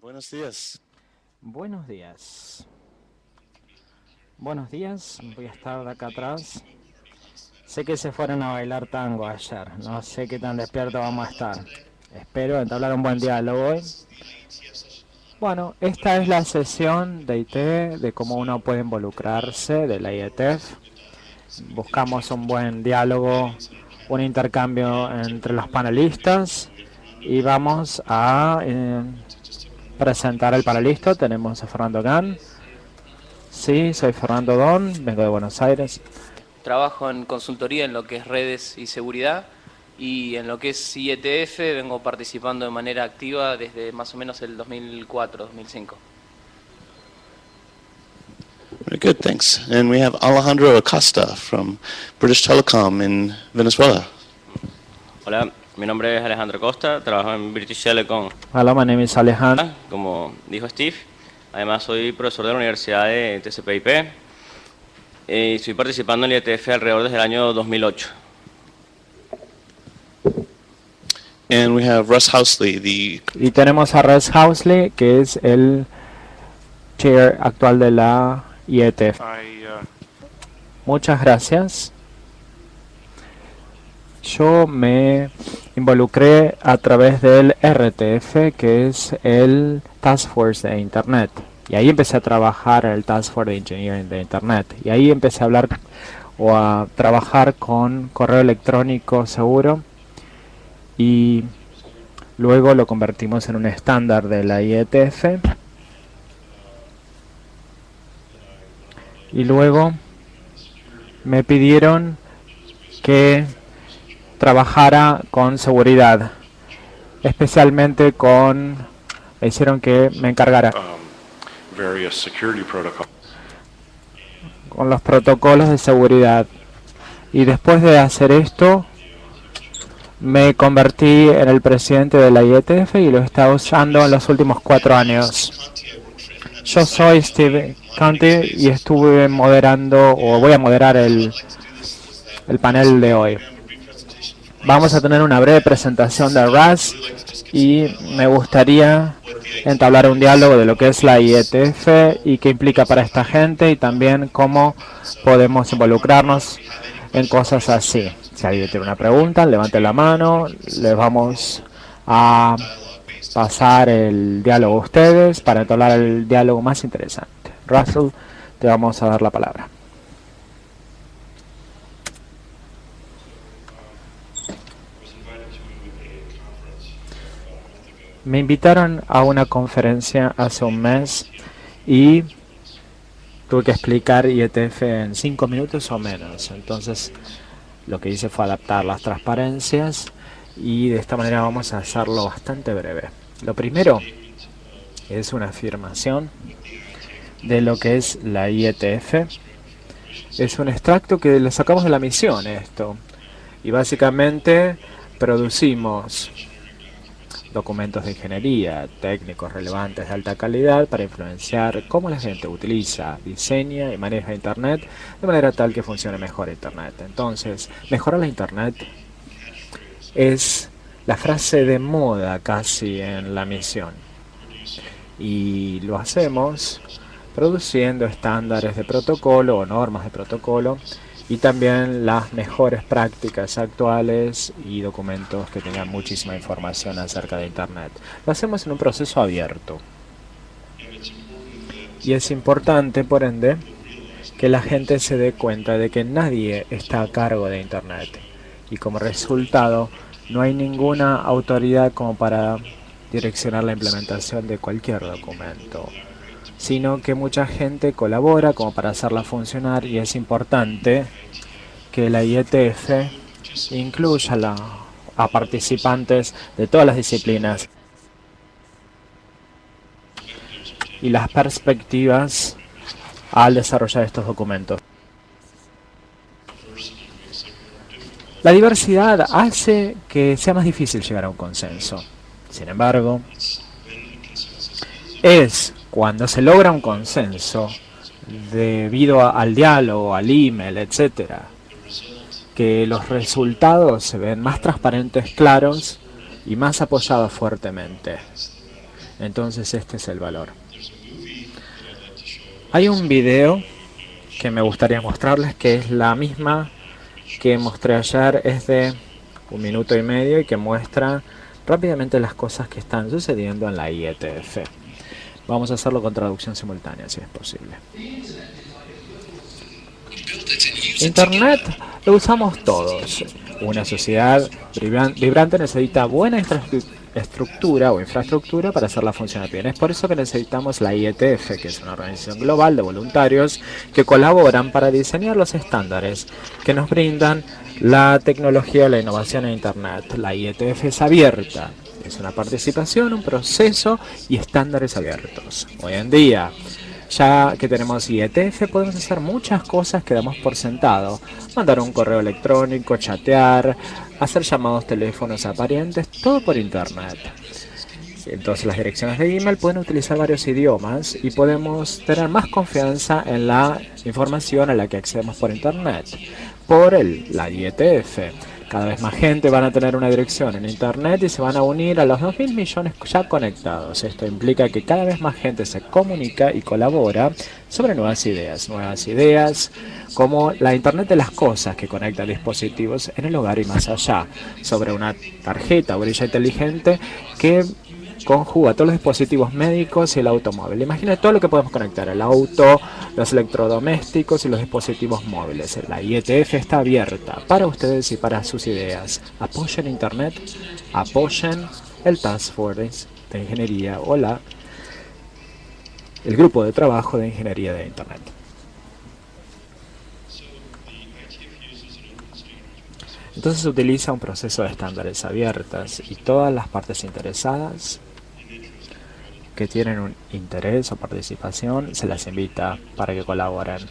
Buenos días. Buenos días. Buenos días, voy a estar de acá atrás. Sé que se fueron a bailar tango ayer, no sé qué tan despierto vamos a estar. Espero entablar un buen diálogo hoy. Bueno, esta es la sesión de IT, de cómo uno puede involucrarse, de la IETF. Buscamos un buen diálogo, un intercambio entre los panelistas y vamos a presentar al panelista. Tenemos a Fernando Gan. Sí, soy Fernando Don, vengo de Buenos Aires. Trabajo en consultoría en lo que es redes y seguridad, y en lo que es IETF vengo participando de manera activa desde más o menos el 2004-2005. Very good, thanks. And we have Alejandro Acosta from British Telecom in Venezuela. Hola, mi nombre es Alejandro Costa, trabajo en British Telecom. Hello, my name is Alejandro. Como dijo Steve, además soy profesor de la Universidad de TCP/IP y estoy participando en el IETF alrededor desde el año 2008. And we have Russ Housley, Y tenemos a Russ Housley, que es el chair actual de la IETF. Muchas gracias. Yo me involucré a través del RTF, que es el Task Force de Internet. Y ahí empecé a trabajar en el Task Force de Engineering de Internet. Y ahí empecé a hablar o a trabajar con correo electrónico seguro. Y luego lo convertimos en un estándar de la IETF. Y luego me pidieron que trabajara con seguridad, especialmente me hicieron que me encargara con los protocolos de seguridad. Y después de hacer esto, me convertí en el presidente de la IETF y lo he estado usando en los últimos 4 años. Yo soy Steve Conte y estuve moderando, o voy a moderar el panel de hoy. Vamos a tener una breve presentación de Russ y me gustaría entablar un diálogo de lo que es la IETF y qué implica para esta gente y también cómo podemos involucrarnos en cosas así. Si alguien tiene una pregunta, levante la mano, les vamos a pasar el diálogo a ustedes para entablar el diálogo más interesante. Russell, te vamos a dar la palabra. Me invitaron a una conferencia hace un mes y tuve que explicar IETF en 5 minutos o menos. Entonces lo que hice fue adaptar las transparencias y de esta manera vamos a hacerlo bastante breve. Lo primero es una afirmación de lo que es la IETF. Es un extracto que le sacamos de la misión esto. Y básicamente producimos documentos de ingeniería, técnicos relevantes de alta calidad para influenciar cómo la gente utiliza, diseña y maneja Internet de manera tal que funcione mejor Internet. Entonces, mejorar la Internet es la frase de moda casi en la misión. Y lo hacemos produciendo estándares de protocolo o normas de protocolo y también las mejores prácticas actuales y documentos que tengan muchísima información acerca de Internet. Lo hacemos en un proceso abierto. Y es importante, por ende, que la gente se dé cuenta de que nadie está a cargo de Internet. Y como resultado, no hay ninguna autoridad como para direccionar la implementación de cualquier documento, sino que mucha gente colabora como para hacerla funcionar, y es importante que la IETF incluya a participantes de todas las disciplinas y las perspectivas al desarrollar estos documentos. La diversidad hace que sea más difícil llegar a un consenso. Sin embargo, es cuando se logra un consenso debido al diálogo, al email, etcétera, que los resultados se ven más transparentes, claros y más apoyados fuertemente. Entonces este es el valor. Hay un video que me gustaría mostrarles que es la misma que mostré ayer, es de 1 minuto y medio y que muestra rápidamente las cosas que están sucediendo en la IETF. Vamos a hacerlo con traducción simultánea si es posible. Internet lo usamos todos. Una sociedad vibrante necesita buena infraestructura para hacerla funcionar bien. Es por eso que necesitamos la IETF, que es una organización global de voluntarios que colaboran para diseñar los estándares que nos brindan la tecnología, la innovación en Internet. La IETF es abierta. Es una participación, un proceso y estándares abiertos. Hoy en día, ya que tenemos IETF, podemos hacer muchas cosas que damos por sentado. Mandar un correo electrónico, chatear, hacer llamados teléfonos a parientes, todo por Internet. Entonces las direcciones de email pueden utilizar varios idiomas y podemos tener más confianza en la información a la que accedemos por Internet. Por la IETF. Cada vez más gente van a tener una dirección en Internet y se van a unir a los 2.000 millones ya conectados. Esto implica que cada vez más gente se comunica y colabora sobre nuevas ideas como la Internet de las cosas que conecta dispositivos en el hogar y más allá, sobre una tarjeta o grilla inteligente que conjuga todos los dispositivos médicos y el automóvil. Imagina todo lo que podemos conectar: el auto, los electrodomésticos y los dispositivos móviles. La IETF está abierta para ustedes y para sus ideas. Apoyen Internet, apoyen el Task Force de Ingeniería o el grupo de trabajo de Ingeniería de Internet. Entonces se utiliza un proceso de estándares abiertas y todas las partes interesadas que tienen un interés o participación se las invita para que colaboren.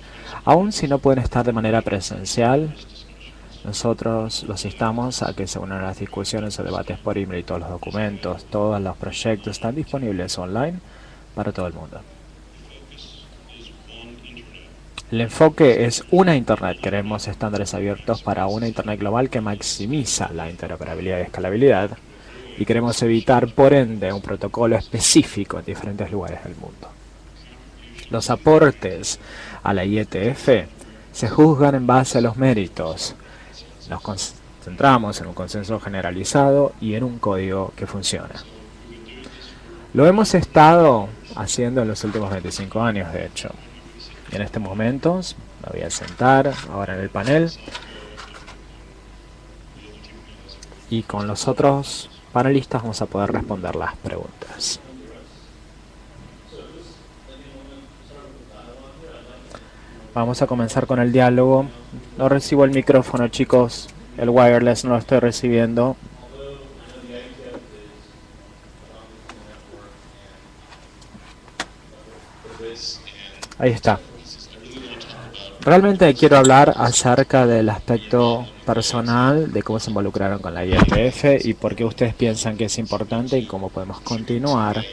Aún si no pueden estar de manera presencial, nosotros los instamos a que se unan a las discusiones o debates por email y todos los documentos, todos los proyectos están disponibles online para todo el mundo. El enfoque es una Internet. Queremos estándares abiertos para una Internet global que maximiza la interoperabilidad y escalabilidad. Y queremos evitar, por ende, un protocolo específico en diferentes lugares del mundo. Los aportes a la IETF se juzgan en base a los méritos. Nos concentramos en un consenso generalizado y en un código que funciona. Lo hemos estado haciendo en los últimos 25 años, de hecho. Y en este momento me voy a sentar ahora en el panel y con los otros panelistas vamos a poder responder las preguntas. Vamos a comenzar con el diálogo. No recibo el micrófono, chicos. El wireless no lo estoy recibiendo. Ahí está. Realmente quiero hablar acerca del aspecto personal, de cómo se involucraron con la IETF y por qué ustedes piensan que es importante y cómo podemos continuar,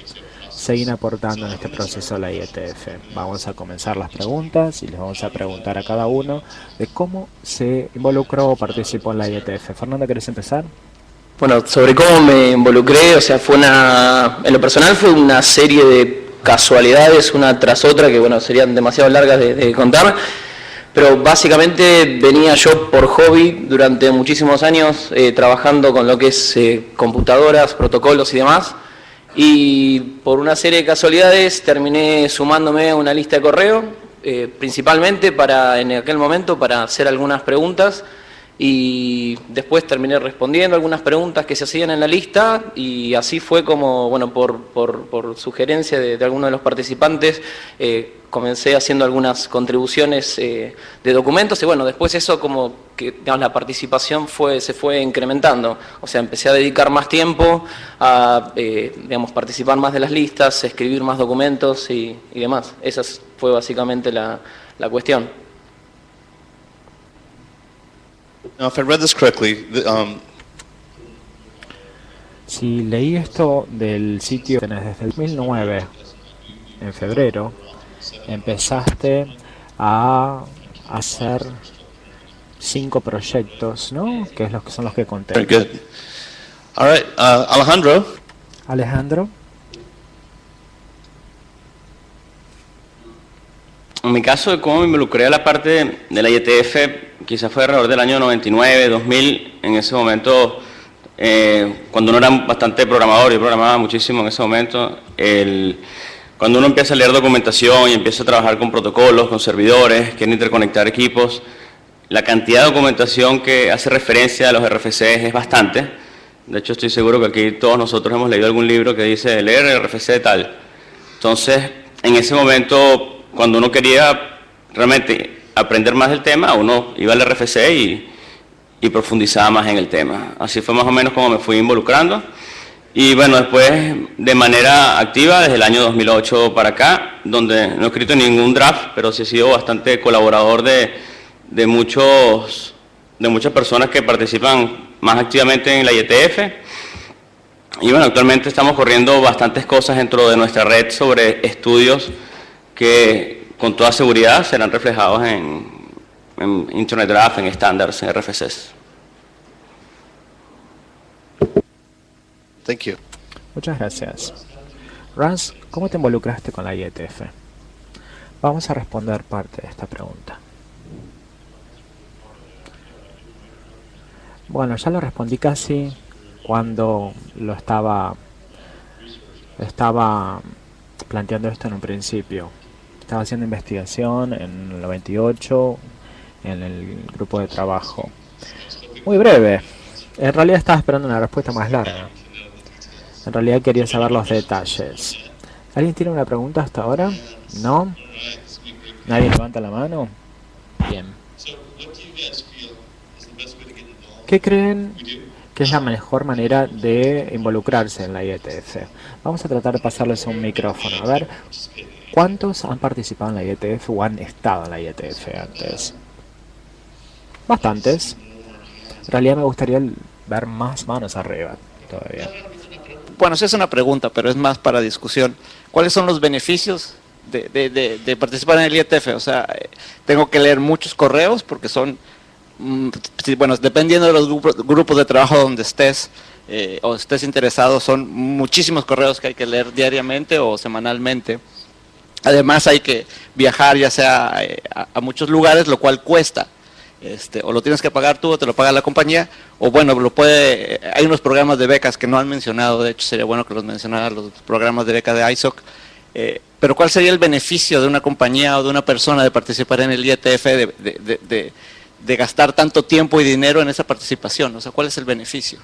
seguir aportando en este proceso a la IETF. Vamos a comenzar las preguntas y les vamos a preguntar a cada uno de cómo se involucró o participó en la IETF. Fernanda, ¿querés empezar? Bueno, sobre cómo me involucré, o sea, en lo personal fue una serie de casualidades, una tras otra, que bueno, serían demasiado largas de contar. Pero básicamente venía yo por hobby durante muchísimos años trabajando con lo que es computadoras, protocolos y demás. Y por una serie de casualidades terminé sumándome a una lista de correo, principalmente en aquel momento para hacer algunas preguntas. Y después terminé respondiendo algunas preguntas que se hacían en la lista y así fue como, bueno, por sugerencia de alguno de los participantes, comencé haciendo algunas contribuciones de documentos y bueno, después eso como que digamos, la participación se fue incrementando. O sea, empecé a dedicar más tiempo a digamos, participar más de las listas, escribir más documentos y demás. Esa fue básicamente la cuestión. Now, if I read this correctly, Si leí esto del sitio, desde el 2009, en febrero, empezaste a hacer 5 proyectos, ¿no? Que es son los que conté. very good. All right, Alejandro, Alejandro, En mi caso, de cómo me involucré a la parte de la IETF, quizás fue alrededor del año 99, 2000, en ese momento, cuando uno era bastante programador, yo programaba muchísimo en ese momento, cuando uno empieza a leer documentación y empieza a trabajar con protocolos, con servidores, quiere interconectar equipos, la cantidad de documentación que hace referencia a los RFCs es bastante. De hecho, estoy seguro que aquí todos nosotros hemos leído algún libro que dice leer el RFC de tal. Entonces, en ese momento, cuando uno quería realmente aprender más del tema, uno iba al RFC y profundizaba más en el tema. Así fue más o menos como me fui involucrando. Y bueno, después de manera activa desde el año 2008 para acá, donde no he escrito ningún draft, pero sí he sido bastante colaborador de muchas personas que participan más activamente en la IETF. Y bueno, actualmente estamos corriendo bastantes cosas dentro de nuestra red sobre estudios que con toda seguridad serán reflejados en Internet Draft, en estándares, en RFCs. Thank you. Muchas gracias. Rans, ¿cómo te involucraste con la IETF? Vamos a responder parte de esta pregunta. Bueno, ya lo respondí casi cuando lo estaba planteando esto en un principio. Estaba haciendo investigación en el 98 en el grupo de trabajo. Muy breve. En realidad estaba esperando una respuesta más larga. En realidad quería saber los detalles. ¿Alguien tiene una pregunta hasta ahora? ¿No? ¿Nadie levanta la mano? Bien. ¿Qué creen que es la mejor manera de involucrarse en la IETF? Vamos a tratar de pasarles un micrófono. A ver, ¿cuántos han participado en la IETF o han estado en la IETF antes? Bastantes. En realidad me gustaría ver más manos arriba todavía. Bueno, esa es una pregunta, pero es más para discusión. ¿Cuáles son los beneficios de participar en el IETF? O sea, tengo que leer muchos correos porque son, bueno, dependiendo de los grupos de trabajo donde estés o estés interesado, son muchísimos correos que hay que leer diariamente o semanalmente. Además hay que viajar ya sea a muchos lugares, lo cual cuesta. O lo tienes que pagar tú o te lo paga la compañía, o bueno, hay unos programas de becas que no han mencionado, de hecho sería bueno que los mencionaran, los programas de beca de ISOC, pero ¿cuál sería el beneficio de una compañía o de una persona de participar en el IETF, de gastar tanto tiempo y dinero en esa participación? O sea, ¿cuál es el beneficio?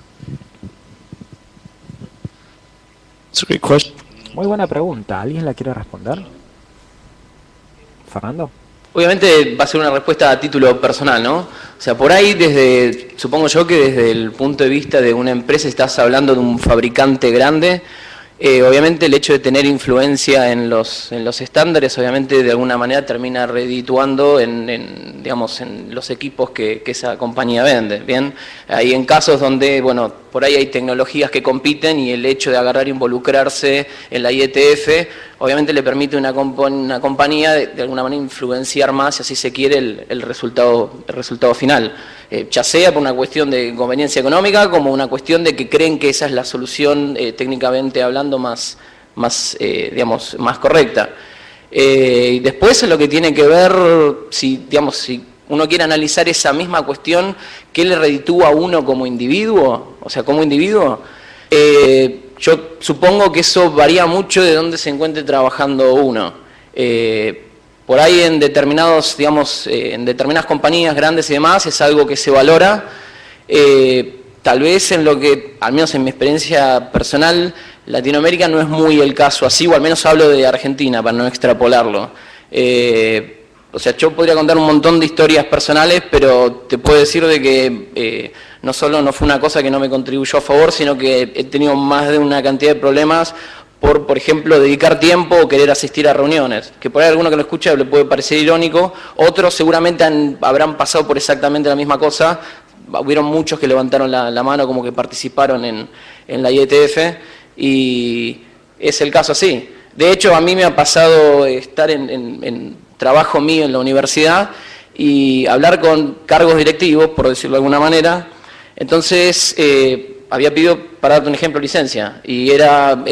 It's a great question. Muy buena pregunta. ¿Alguien la quiere responder? ¿Fernando? Obviamente va a ser una respuesta a título personal, ¿no? O sea, por ahí, supongo yo que desde el punto de vista de una empresa estás hablando de un fabricante grande. Obviamente el hecho de tener influencia en los estándares, obviamente de alguna manera termina redituando en los equipos que esa compañía vende, ¿bien? Hay en casos donde, bueno, por ahí hay tecnologías que compiten y el hecho de agarrar e involucrarse en la IETF, obviamente le permite a una compañía de alguna manera influenciar más, si así se quiere, el resultado final. Ya sea por una cuestión de conveniencia económica, como una cuestión de que creen que esa es la solución técnicamente hablando más correcta. Y después lo que tiene que ver, si uno quiere analizar esa misma cuestión, ¿qué le reditúa a uno como individuo? O sea, como individuo, yo supongo que eso varía mucho de dónde se encuentre trabajando uno. Por ahí en determinadas compañías grandes y demás es algo que se valora. Tal vez en lo que, al menos en mi experiencia personal, Latinoamérica no es muy el caso así, o al menos hablo de Argentina para no extrapolarlo. O sea, yo podría contar un montón de historias personales, pero te puedo decir de que no solo no fue una cosa que no me contribuyó a favor, sino que he tenido más de una cantidad de problemas por ejemplo, dedicar tiempo o querer asistir a reuniones, que por ahí alguno que lo escucha le puede parecer irónico, otros seguramente habrán pasado por exactamente la misma cosa, hubieron muchos que levantaron la mano como que participaron en la IETF y es el caso así. De hecho, a mí me ha pasado estar en trabajo mío en la universidad y hablar con cargos directivos, por decirlo de alguna manera. Entonces, había pedido, para darte un ejemplo, licencia, y era,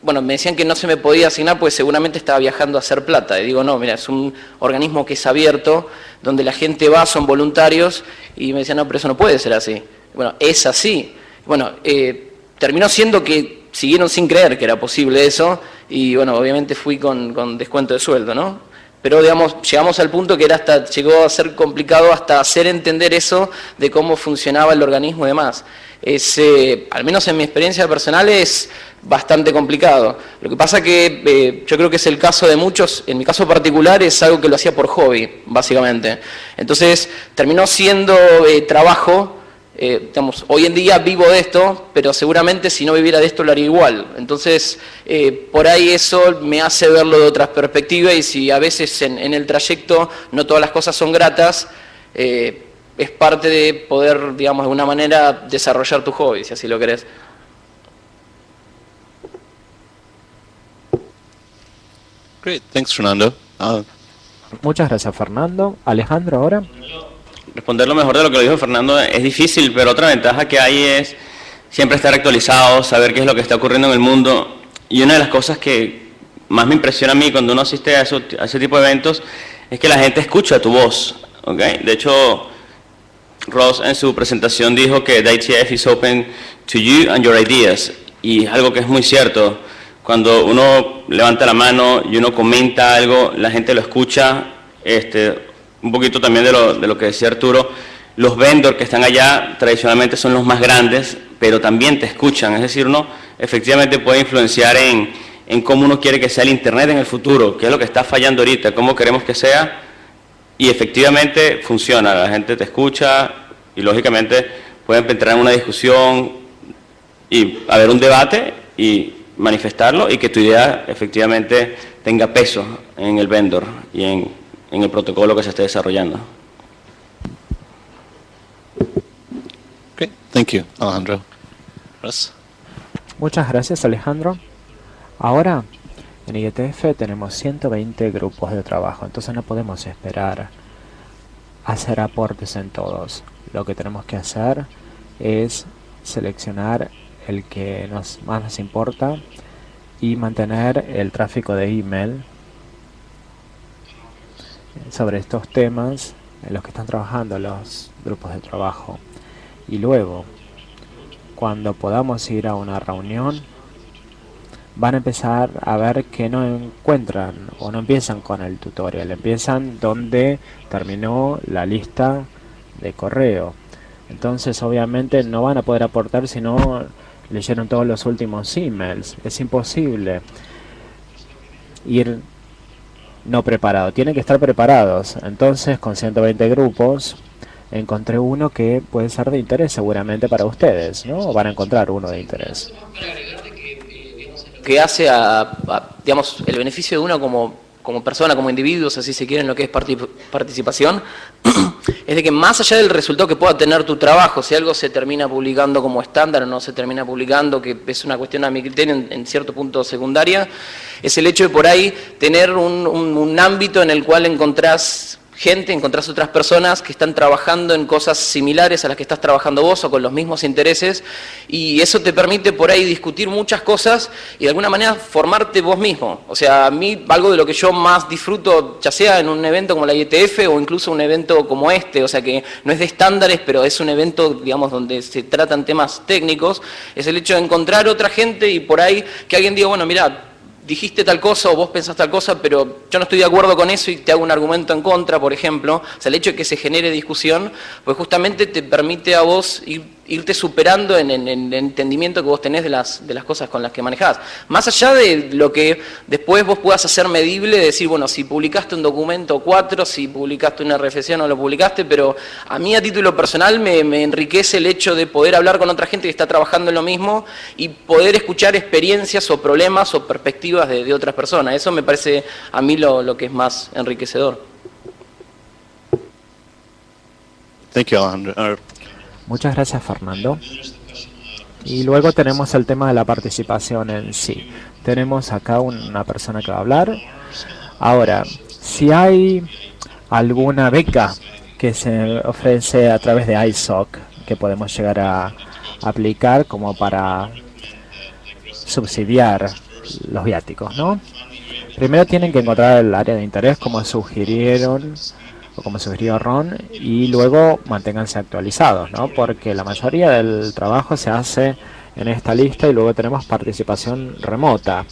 bueno, me decían que no se me podía asignar porque seguramente estaba viajando a hacer plata. Y digo, no, mira, es un organismo que es abierto, donde la gente va, son voluntarios, y me decían, no, pero eso no puede ser así. Bueno, es así. Bueno, terminó siendo que siguieron sin creer que era posible eso, y bueno, obviamente fui con descuento de sueldo, ¿no? Pero digamos, llegamos al punto que llegó a ser complicado hasta hacer entender eso de cómo funcionaba el organismo y demás. Al menos en mi experiencia personal, es bastante complicado. Lo que pasa que yo creo que es el caso de muchos, en mi caso particular es algo que lo hacía por hobby, básicamente. Entonces terminó siendo trabajo. Digamos, hoy en día vivo de esto, pero seguramente si no viviera de esto lo haría igual. Entonces, por ahí eso me hace verlo de otras perspectivas, y si a veces en el trayecto no todas las cosas son gratas, es parte de poder, digamos, de alguna manera desarrollar tu hobby, si así lo querés. Great, thanks, Fernando. Muchas gracias, Fernando. Alejandro, ahora. Responder lo mejor de lo que lo dijo Fernando es difícil, pero otra ventaja que hay es siempre estar actualizado, saber qué es lo que está ocurriendo en el mundo. Y una de las cosas que más me impresiona a mí cuando uno asiste a ese tipo de eventos es que la gente escucha tu voz, ¿okay? De hecho, Ross en su presentación dijo que the ITF is open to you and your ideas, y es algo que es muy cierto. Cuando uno levanta la mano y uno comenta algo, la gente lo escucha. Un poquito también de lo que decía Arturo, los vendors que están allá tradicionalmente son los más grandes, pero también te escuchan. Es decir, uno efectivamente puede influenciar en cómo uno quiere que sea el Internet en el futuro, qué es lo que está fallando ahorita, cómo queremos que sea, y efectivamente funciona. La gente te escucha y lógicamente pueden entrar en una discusión y haber un debate y manifestarlo, y que tu idea efectivamente tenga peso en el vendor y en el protocolo que se esté desarrollando. Great, thank you, Alejandro. Russ? Muchas gracias, Alejandro. Ahora, en IETF tenemos 120 grupos de trabajo, entonces no podemos esperar a hacer aportes en todos. Lo que tenemos que hacer es seleccionar el que más nos importa y mantener el tráfico de email sobre estos temas en los que están trabajando los grupos de trabajo. Y luego, cuando podamos ir a una reunión, van a empezar a ver que no encuentran o no empiezan con el tutorial, empiezan donde terminó la lista de correo. Entonces obviamente no van a poder aportar si no leyeron todos los últimos emails. Es imposible ir no preparado, tienen que estar preparados. Entonces, con 120 grupos encontré uno que puede ser de interés seguramente para ustedes, ¿no? O van a encontrar uno de interés. Que hace digamos, el beneficio de uno como persona, como individuo, si así se quiere, en lo que es participación, es de que más allá del resultado que pueda tener tu trabajo, si algo se termina publicando como estándar o no se termina publicando, que es una cuestión a mi criterio en cierto punto secundaria, es el hecho de por ahí tener un ámbito en el cual encontrás otras personas que están trabajando en cosas similares a las que estás trabajando vos o con los mismos intereses, y eso te permite por ahí discutir muchas cosas y de alguna manera formarte vos mismo. O sea, a mí algo de lo que yo más disfruto, ya sea en un evento como la IETF o incluso un evento como este, o sea que no es de estándares, pero es un evento, digamos, donde se tratan temas técnicos, es el hecho de encontrar otra gente y por ahí que alguien diga, bueno, mira, dijiste tal cosa o vos pensás tal cosa, pero yo no estoy de acuerdo con eso y te hago un argumento en contra, por ejemplo. O sea, el hecho de que se genere discusión, pues justamente te permite a vos irte superando en el entendimiento que vos tenés de las cosas con las que manejás. Más allá de lo que después vos puedas hacer medible, de decir, bueno, si publicaste un documento 4, si publicaste una reflexión o lo publicaste, pero a mí a título personal me enriquece el hecho de poder hablar con otra gente que está trabajando en lo mismo y poder escuchar experiencias o problemas o perspectivas de otras personas. Eso me parece a mí lo que es más enriquecedor. Thank you, Alejandro. Muchas gracias, Fernando. Y luego tenemos el tema de la participación en sí. Tenemos acá una persona que va a hablar. Ahora, si hay alguna beca que se ofrece a través de ISOC que podemos llegar a aplicar como para subsidiar los viáticos, ¿no? Primero tienen que encontrar el área de interés como sugirieron o como sugirió Ron, y luego manténganse actualizados, ¿no? Porque la mayoría del trabajo se hace en esta lista y luego tenemos participación remota.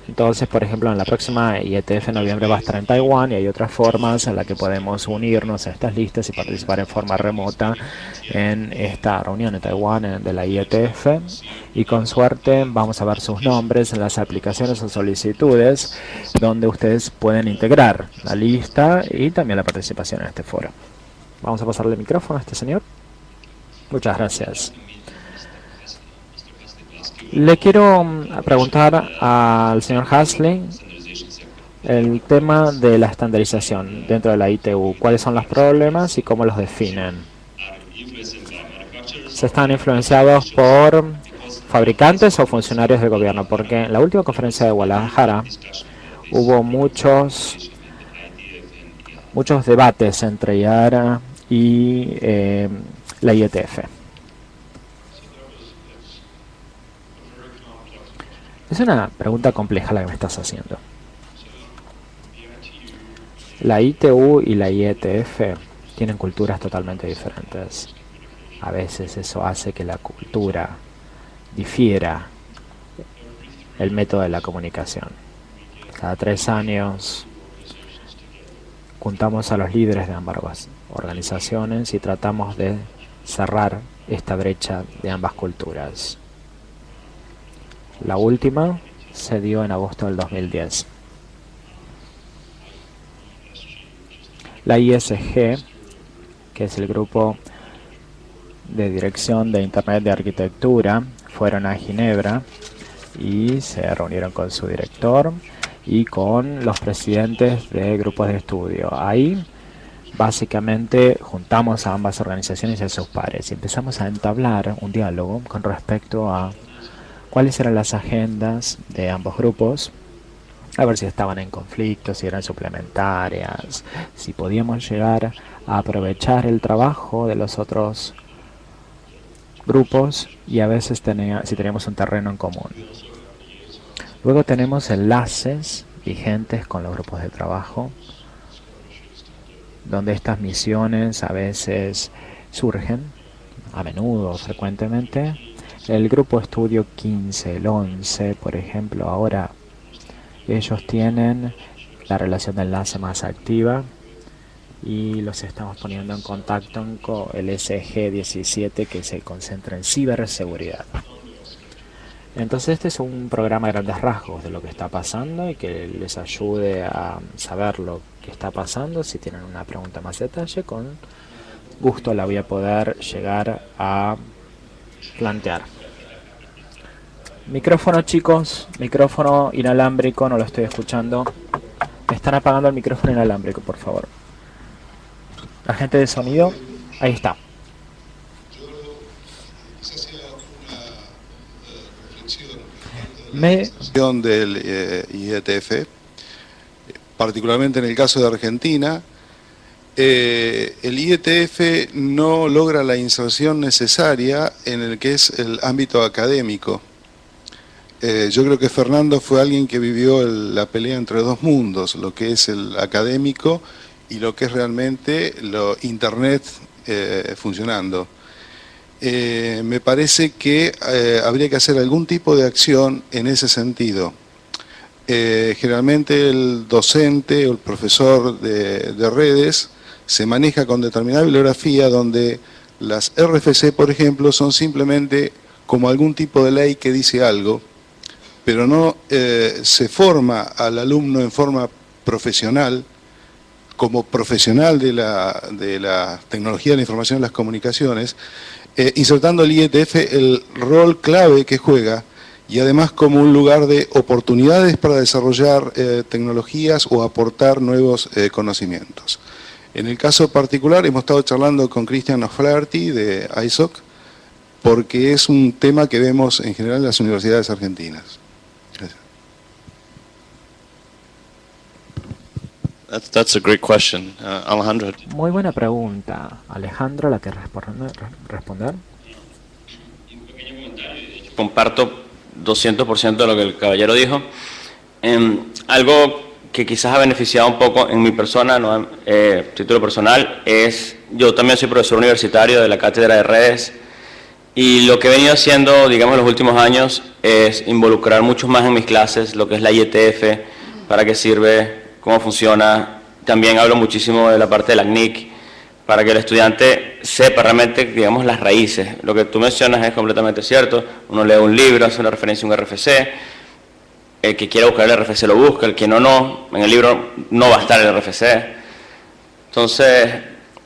Entonces, por ejemplo, en la próxima IETF en noviembre va a estar en Taiwán y hay otras formas en las que podemos unirnos a estas listas y participar en forma remota en esta reunión en Taiwán de la IETF. Y con suerte vamos a ver sus nombres en las aplicaciones o solicitudes donde ustedes pueden integrar la lista y también la participación en este foro. Vamos a pasarle el micrófono a este señor. Muchas gracias. Le quiero preguntar al señor Hasling el tema de la estandarización dentro de la ITU. ¿Cuáles son los problemas y cómo los definen? ¿Se están influenciados por fabricantes o funcionarios del gobierno? Porque en la última conferencia de Guadalajara hubo muchos debates entre IARA y la IETF. Es una pregunta compleja la que me estás haciendo. La ITU y la IETF tienen culturas totalmente diferentes. A veces eso hace que la cultura difiera el método de la comunicación. Cada 3 años juntamos a los líderes de ambas organizaciones y tratamos de cerrar esta brecha de ambas culturas. La última se dio en agosto del 2010. La ISG, que es el grupo de dirección de Internet de Arquitectura, fueron a Ginebra y se reunieron con su director y con los presidentes de grupos de estudio. Ahí básicamente juntamos a ambas organizaciones y a sus pares y empezamos a entablar un diálogo con respecto a cuáles eran las agendas de ambos grupos, a ver si estaban en conflicto, si eran suplementarias, si podíamos llegar a aprovechar el trabajo de los otros grupos y a veces si teníamos un terreno en común. Luego tenemos enlaces vigentes con los grupos de trabajo, donde estas misiones a veces surgen, a menudo, frecuentemente. El grupo estudio 15, el 11, por ejemplo, ahora ellos tienen la relación de enlace más activa y los estamos poniendo en contacto con el SG17 que se concentra en ciberseguridad. Entonces este es un programa a grandes rasgos de lo que está pasando y que les ayude a saber lo que está pasando. Si tienen una pregunta más de detalle, con gusto la voy a poder llegar a plantear. Micrófono, chicos, micrófono inalámbrico, no lo estoy escuchando. Me están apagando el micrófono inalámbrico, por favor. La gente de sonido, ahí está. Del IETF, particularmente en el caso de Argentina, el IETF no logra la inserción necesaria en el que es el ámbito académico. Yo creo que Fernando fue alguien que vivió la pelea entre dos mundos, lo que es el académico y lo que es realmente lo Internet funcionando. Me parece que habría que hacer algún tipo de acción en ese sentido. Generalmente el docente o el profesor de redes se maneja con determinada bibliografía donde las RFC, por ejemplo, son simplemente como algún tipo de ley que dice algo, pero no se forma al alumno en forma profesional, como profesional de la tecnología de la información y las comunicaciones, insertando el IETF el rol clave que juega y además como un lugar de oportunidades para desarrollar tecnologías o aportar nuevos conocimientos. En el caso particular hemos estado charlando con Christian O'Flaherty de ISOC porque es un tema que vemos en general en las universidades argentinas. That's a great question. Alejandro. Muy buena pregunta. Alejandro, la que responder. Comparto 200% de lo que el caballero dijo. Algo que quizás ha beneficiado un poco en mi persona, no, título personal, es, yo también soy profesor universitario de la cátedra de redes, y lo que he venido haciendo, digamos, en los últimos años es involucrar mucho más en mis clases lo que es la IETF, para qué sirve, cómo funciona. También hablo muchísimo de la parte de la CNIC, para que el estudiante sepa realmente, digamos, las raíces. Lo que tú mencionas es completamente cierto. Uno lee un libro, hace una referencia a un RFC, el que quiera buscar el RFC lo busca, el que no. En el libro no va a estar el RFC. Entonces,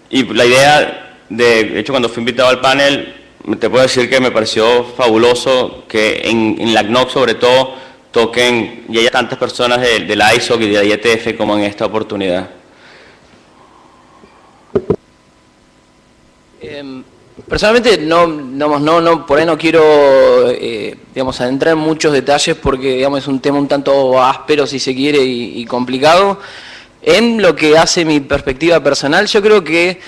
y la idea, de hecho, cuando fui invitado al panel, te puedo decir que me pareció fabuloso que en la CNOC, sobre todo, toquen, y haya tantas personas de la ISOC y de la IETF como en esta oportunidad. Personalmente por ahí no quiero digamos, adentrar en muchos detalles porque digamos, es un tema un tanto áspero si se quiere y complicado. En lo que hace mi perspectiva personal, yo creo que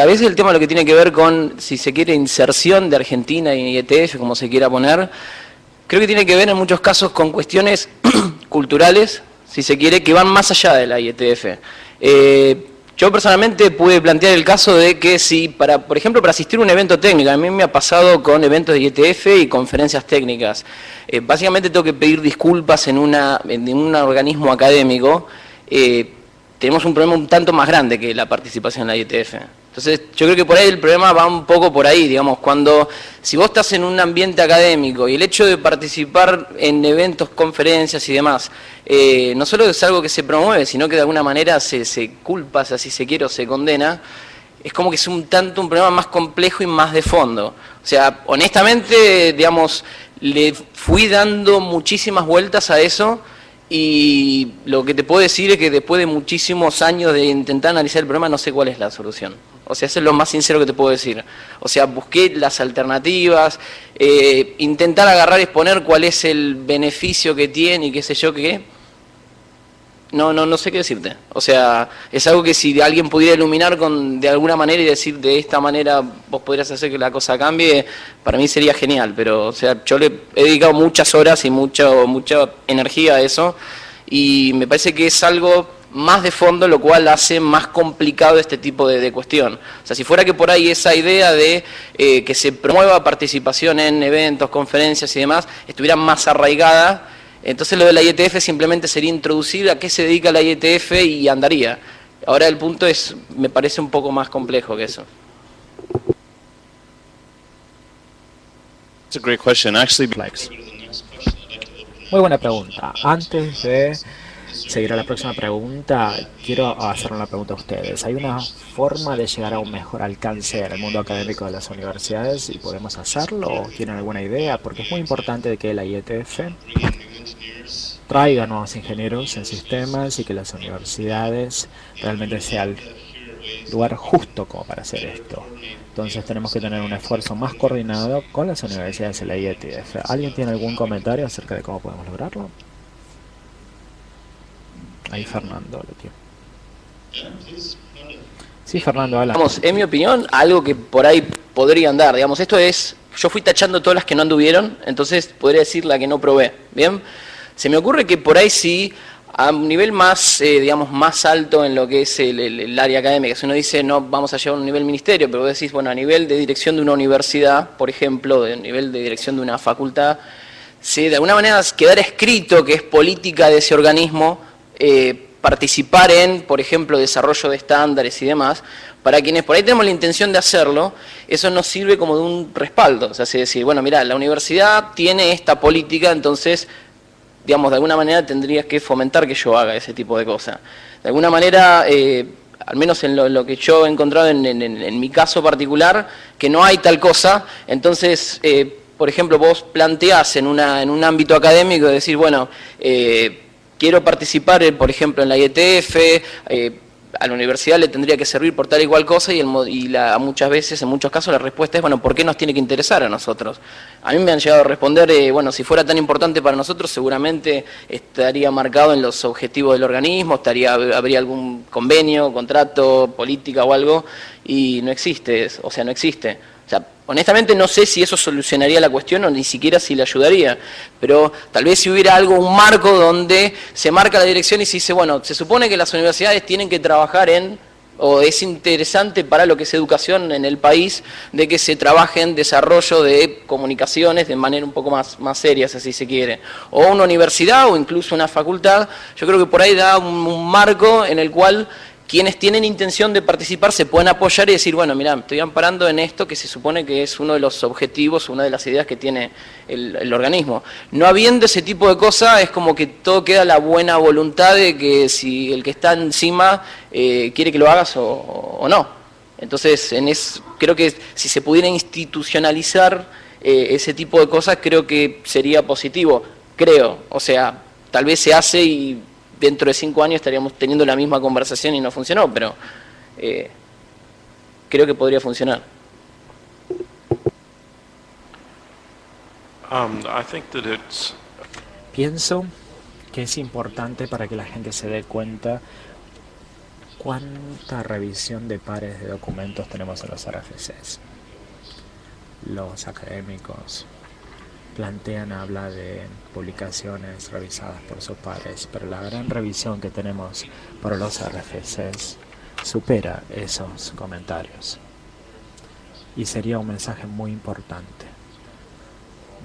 a veces el tema lo que tiene que ver con, si se quiere, inserción de Argentina y IETF, como se quiera poner, creo que tiene que ver en muchos casos con cuestiones culturales, si se quiere, que van más allá de la IETF. Yo personalmente pude plantear el caso de que si, por ejemplo, para asistir a un evento técnico, a mí me ha pasado con eventos de IETF y conferencias técnicas, básicamente tengo que pedir disculpas en un organismo académico, tenemos un problema un tanto más grande que la participación en la IETF. Entonces, yo creo que por ahí el problema va un poco por ahí, digamos, si vos estás en un ambiente académico y el hecho de participar en eventos, conferencias y demás, no solo es algo que se promueve, sino que de alguna manera se culpa, si se quiere, o se condena, es como que es un problema más complejo y más de fondo. O sea, honestamente, digamos, le fui dando muchísimas vueltas a eso. Y lo que te puedo decir es que después de muchísimos años de intentar analizar el problema, no sé cuál es la solución. O sea, eso es lo más sincero que te puedo decir. O sea, busqué las alternativas, intentar agarrar y exponer cuál es el beneficio que tiene y qué sé yo qué. No sé qué decirte. O sea, es algo que si alguien pudiera iluminar de alguna manera y decir de esta manera vos podrías hacer que la cosa cambie, para mí sería genial. Pero, o sea, yo le he dedicado muchas horas y mucha energía a eso y me parece que es algo más de fondo, lo cual hace más complicado este tipo de cuestión. O sea, si fuera que por ahí esa idea de que se promueva participación en eventos, conferencias y demás, estuviera más arraigada, entonces lo de la IETF simplemente sería introducir a qué se dedica la IETF y andaría. Ahora el punto me parece un poco más complejo que eso. It's a great question. Actually, Muy buena pregunta. Antes de seguir a la próxima pregunta, quiero hacer una pregunta a ustedes. ¿Hay una forma de llegar a un mejor alcance en el mundo académico de las universidades y podemos hacerlo? ¿Tienen alguna idea? Porque es muy importante que la IETF traiga nuevos ingenieros en sistemas y que las universidades realmente sean el lugar justo como para hacer esto. Entonces tenemos que tener un esfuerzo más coordinado con las universidades y la IETF. ¿Alguien tiene algún comentario acerca de cómo podemos lograrlo? Ahí Fernando lo tiene. Sí, Fernando, habla. Vamos, en mi opinión, algo que por ahí podría andar, digamos, yo fui tachando todas las que no anduvieron, entonces podría decir la que no probé, ¿bien? Se me ocurre que por ahí sí, a un nivel más, digamos, más alto en lo que es el área académica, si uno dice, no, vamos a llevar a un nivel ministerio, pero vos decís, bueno, a nivel de dirección de una universidad, por ejemplo, a nivel de dirección de una facultad, si de alguna manera quedara escrito que es política de ese organismo, participar en, por ejemplo, desarrollo de estándares y demás, para quienes por ahí tenemos la intención de hacerlo, eso nos sirve como de un respaldo. O sea, es decir, bueno, mirá, la universidad tiene esta política, entonces, digamos, de alguna manera tendrías que fomentar que yo haga ese tipo de cosas. De alguna manera, al menos en lo que yo he encontrado en mi caso particular, que no hay tal cosa, entonces, por ejemplo, vos planteás en un ámbito académico decir, bueno, quiero participar, por ejemplo, en la IETF, a la universidad le tendría que servir por tal y cual cosa y muchas veces, en muchos casos, la respuesta es, bueno, ¿por qué nos tiene que interesar a nosotros? A mí me han llegado a responder, bueno, si fuera tan importante para nosotros, seguramente estaría marcado en los objetivos del organismo, habría algún convenio, contrato, política o algo, y no existe, o sea, no existe. O sea, honestamente no sé si eso solucionaría la cuestión o ni siquiera si le ayudaría, pero tal vez si hubiera un marco donde se marca la dirección y se dice, bueno, se supone que las universidades tienen que trabajar o es interesante para lo que es educación en el país, de que se trabaje en desarrollo de comunicaciones de manera un poco más seria, si así se quiere. O una universidad o incluso una facultad, yo creo que por ahí da un marco en el cual quienes tienen intención de participar se pueden apoyar y decir, bueno, mira, estoy amparando en esto que se supone que es uno de los objetivos, una de las ideas que tiene el organismo. No habiendo ese tipo de cosas, es como que todo queda a la buena voluntad de que si el que está encima quiere que lo hagas o no. Entonces, creo que si se pudiera institucionalizar ese tipo de cosas, creo que sería positivo. Creo, o sea, tal vez se hace y dentro de 5 años estaríamos teniendo la misma conversación y no funcionó, pero creo que podría funcionar. I think that it's Pienso que es importante para que la gente se dé cuenta cuánta revisión de pares de documentos tenemos en los RFCs. Los académicos habla de publicaciones revisadas por sus pares, pero la gran revisión que tenemos por los RFCs supera esos comentarios. Y sería un mensaje muy importante,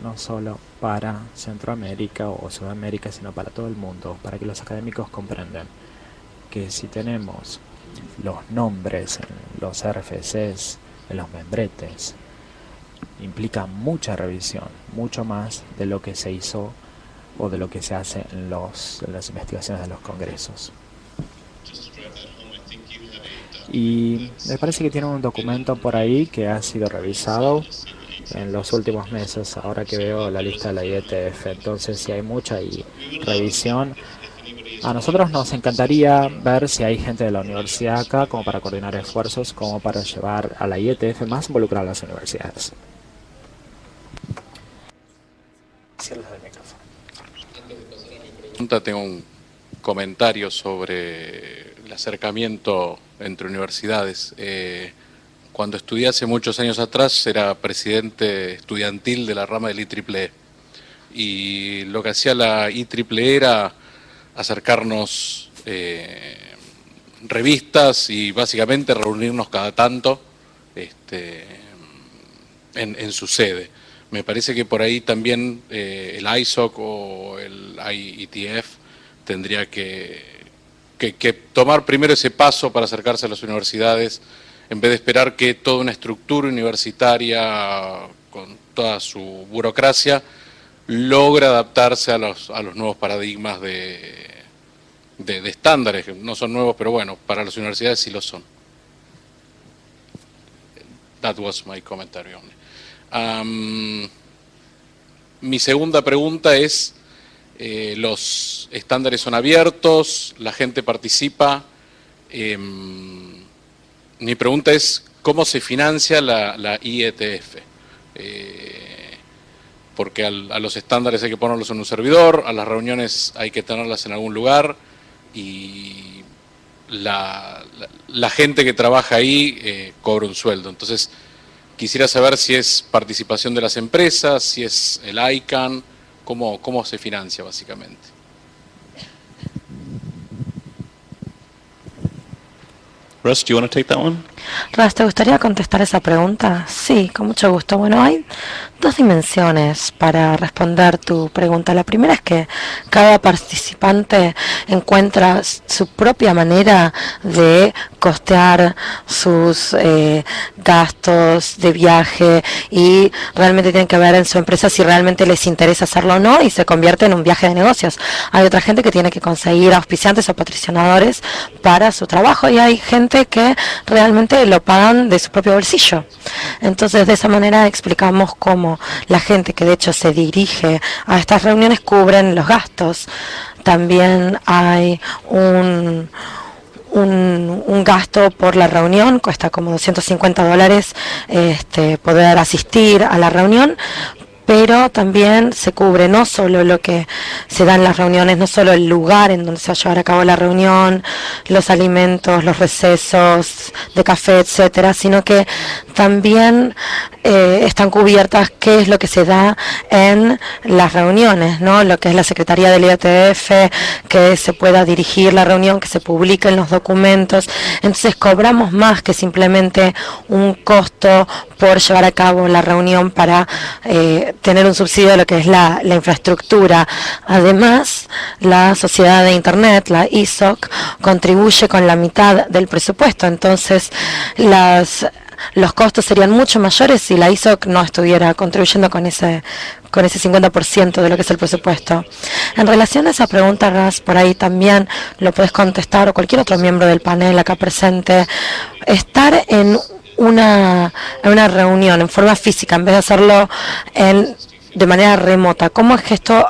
no solo para Centroamérica o Sudamérica, sino para todo el mundo, para que los académicos comprendan que si tenemos los nombres en los RFCs, en los membretes, implica mucha revisión, mucho más de lo que se hizo o de lo que se hace en las investigaciones de los congresos. Y me parece que tiene un documento por ahí que ha sido revisado en los últimos meses, ahora que veo la lista de la IETF. Entonces, si hay mucha revisión, a nosotros nos encantaría ver si hay gente de la universidad acá como para coordinar esfuerzos, como para llevar a la IETF más involucrada a las universidades. Tengo un comentario sobre el acercamiento entre universidades. Cuando estudié hace muchos años atrás era presidente estudiantil de la rama del IEEE y lo que hacía la IEEE era acercarnos revistas y básicamente reunirnos cada tanto en su sede. Me parece que por ahí también el ISOC o el IETF tendría que tomar primero ese paso para acercarse a las universidades, en vez de esperar que toda una estructura universitaria con toda su burocracia logre adaptarse a los nuevos paradigmas de estándares, que no son nuevos, pero bueno, para las universidades sí lo son. That was my commentary only. Mi segunda pregunta es, los estándares son abiertos, la gente participa. Mi pregunta es, ¿cómo se financia la IETF? Porque a los estándares hay que ponerlos en un servidor, a las reuniones hay que tenerlas en algún lugar y la gente que trabaja ahí cobra un sueldo. Entonces, quisiera saber si es participación de las empresas, si es el ICANN, cómo se financia básicamente. Russ, do you want to take that one? Ras, ¿te gustaría contestar esa pregunta? Sí, con mucho gusto. Bueno, hay dos dimensiones para responder tu pregunta. La primera es que cada participante encuentra su propia manera de costear sus gastos de viaje y realmente tienen que ver en su empresa si realmente les interesa hacerlo o no y se convierte en un viaje de negocios. Hay otra gente que tiene que conseguir auspiciantes o patrocinadores para su trabajo y hay gente que realmente lo pagan de su propio bolsillo. Entonces, de esa manera explicamos cómo la gente que de hecho se dirige a estas reuniones cubren los gastos. También hay un gasto por la reunión, cuesta como $250 poder asistir a la reunión, pero también se cubre no solo lo que se da en las reuniones, no solo el lugar en donde se va a llevar a cabo la reunión, los alimentos, los recesos de café, etcétera, sino que también están cubiertas qué es lo que se da en las reuniones, ¿no? Lo que es la Secretaría del IETF, que se pueda dirigir la reunión, que se publiquen los documentos. Entonces cobramos más que simplemente un costo por llevar a cabo la reunión para tener un subsidio de lo que es la infraestructura. Además, la Sociedad de Internet, la ISOC, contribuye con la mitad del presupuesto. Entonces, los costos serían mucho mayores si la ISOC no estuviera contribuyendo con ese 50% de lo que es el presupuesto. En relación a esa pregunta, Raz, por ahí también lo puedes contestar, o cualquier otro miembro del panel acá presente. Estar en una reunión en forma física, en vez de hacerlo de manera remota, ¿cómo es que esto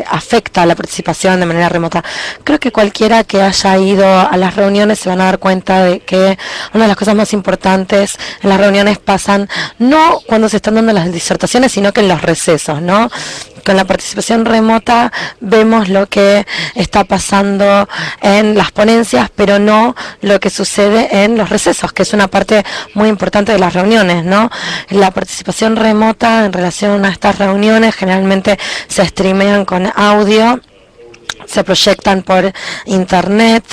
afecta a la participación de manera remota? Creo que cualquiera que haya ido a las reuniones se van a dar cuenta de que una de las cosas más importantes en las reuniones pasan no cuando se están dando las disertaciones, sino que en los recesos, ¿no? Con la participación remota vemos lo que está pasando en las ponencias, pero no lo que sucede en los recesos, que es una parte muy importante de las reuniones, ¿no? La participación remota en relación a estas reuniones generalmente se streamean con audio, se proyectan por internet,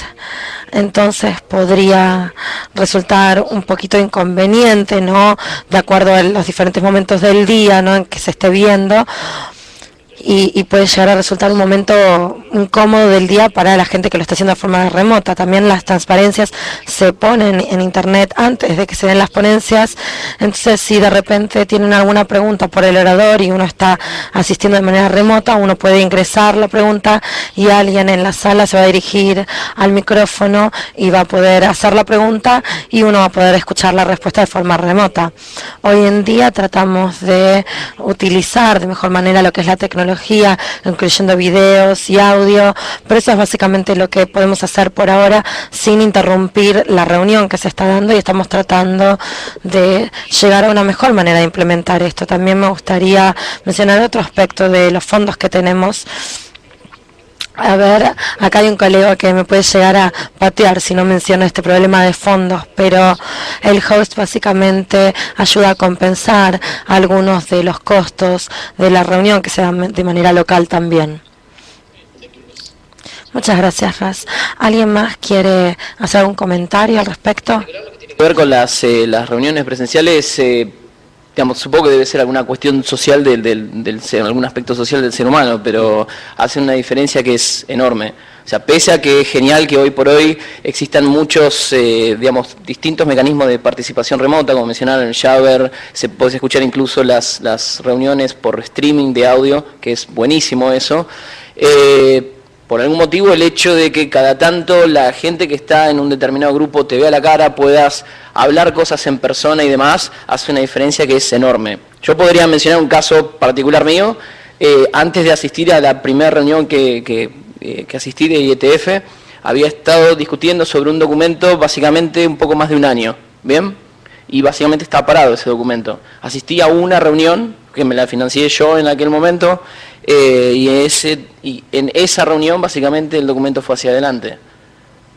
entonces podría resultar un poquito inconveniente, ¿no? De acuerdo a los diferentes momentos del día, ¿no? En que se esté viendo. Y puede llegar a resultar un momento incómodo del día para la gente que lo está haciendo de forma remota. También las transparencias se ponen en internet antes de que se den las ponencias. Entonces, si de repente tienen alguna pregunta por el orador y uno está asistiendo de manera remota, uno puede ingresar la pregunta y alguien en la sala se va a dirigir al micrófono y va a poder hacer la pregunta y uno va a poder escuchar la respuesta de forma remota. Hoy en día tratamos de utilizar de mejor manera lo que es la tecnología, incluyendo videos y audio, pero eso es básicamente lo que podemos hacer por ahora sin interrumpir la reunión que se está dando, y estamos tratando de llegar a una mejor manera de implementar esto. También me gustaría mencionar otro aspecto de los fondos que tenemos. A ver, acá hay un colega que me puede llegar a patear si no menciono este problema de fondos, pero el host básicamente ayuda a compensar algunos de los costos de la reunión que se dan de manera local también. Muchas gracias, Raz. ¿Alguien más quiere hacer algún comentario al respecto? Tiene que ver con las reuniones presenciales. Digamos, supongo que debe ser alguna cuestión social algún aspecto social del ser humano, pero hace una diferencia que es enorme. O sea, pese a que es genial que hoy por hoy existan muchos, digamos, distintos mecanismos de participación remota, como mencionaron el Jabber, se puede escuchar incluso las reuniones por streaming de audio, que es buenísimo eso. Por algún motivo, el hecho de que cada tanto la gente que está en un determinado grupo te vea la cara, puedas hablar cosas en persona y demás, hace una diferencia que es enorme. Yo podría mencionar un caso particular mío. Antes de asistir a la primera reunión que asistí de IETF, había estado discutiendo sobre un documento básicamente un poco más de un año, ¿bien? Y básicamente está parado ese documento. Asistí a una reunión, que me la financié yo en aquel momento, y en esa reunión básicamente el documento fue hacia adelante.